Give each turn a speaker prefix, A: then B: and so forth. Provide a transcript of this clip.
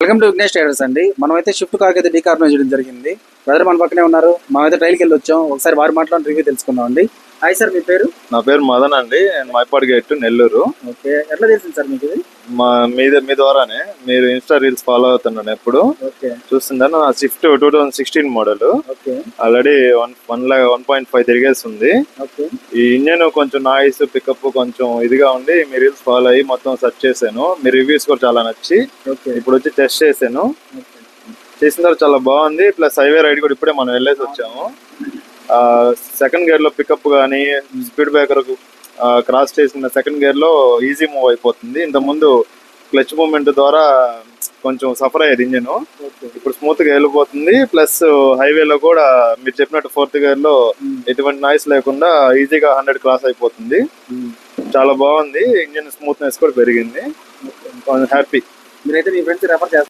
A: Welcome to Vignesh traders అండి. మనమైతే Swift car అయితే డీకార్బోనైజ్ చేయడం జరిగింది. బ్రదర్ మన పక్కనే ఉన్నారు. మనమైతే ట్రైల్కి వెళ్ళి వచ్చాం. ఒకసారి వారి మాట్లాడిన రివ్యూ తెలుసుకుందాం అండి. హాయ్ సార్, మీ పేరు?
B: నా పేరు మదన్ అండి. మైపాడ్ గేట్, నెల్లూరు.
A: ఓకే, ఎట్లా తెలిసింది సార్ మీకు ఇది?
B: మీ ద్వారానే మీరు ఇన్స్టా రీల్స్ ఫాలో అవుతున్నాను, ఎప్పుడు చూస్తుంటాను. నా స్విఫ్ట్ 2016 మోడల్. ఆల్రెడీ 1.5 తిరిగేస్తుంది. ఈ ఇంజన్ కొంచెం నాయిస్ పికప్ కొంచెం ఇదిగా ఉండి మీ రీల్స్ ఫాలో అయ్యి మొత్తం సెర్చ్ చేశాను. మీ రివ్యూస్ కూడా చాలా నచ్చి ఇప్పుడు వచ్చి టెస్ట్ చేశాను. చేసిన తర్వాత చాలా బాగుంది. ప్లస్ హైవే రైడ్ కూడా ఇప్పుడే మనం వెళ్ళేసి వచ్చాము. సెకండ్ గేర్ లో పికప్ కానీ స్పీడ్ బ్రేకర్ క్రాస్ చేసిన సెకండ్ గేర్ లో ఈజీ మూవ్ అయిపోతుంది. ఇంత ముందు క్లచ్ మూవ్మెంట్ ద్వారా కొంచెం సఫర్ అయ్యేది ఇంజన్. ఇప్పుడు స్మూత్ గా వెళ్ళిపోతుంది. ప్లస్ హైవేలో కూడా మీరు చెప్పినట్టు ఫోర్త్ గేర్ లో ఎటువంటి నాయిస్ లేకుండా ఈజీగా 100 క్రాస్ అయిపోతుంది. చాలా బాగుంది. ఇంజన్ స్మూత్నెస్ కూడా పెరిగింది. హ్యాపీ.
A: మీరైతే మీ ఫ్రెండ్స్ రెఫర్ చేస్తారు?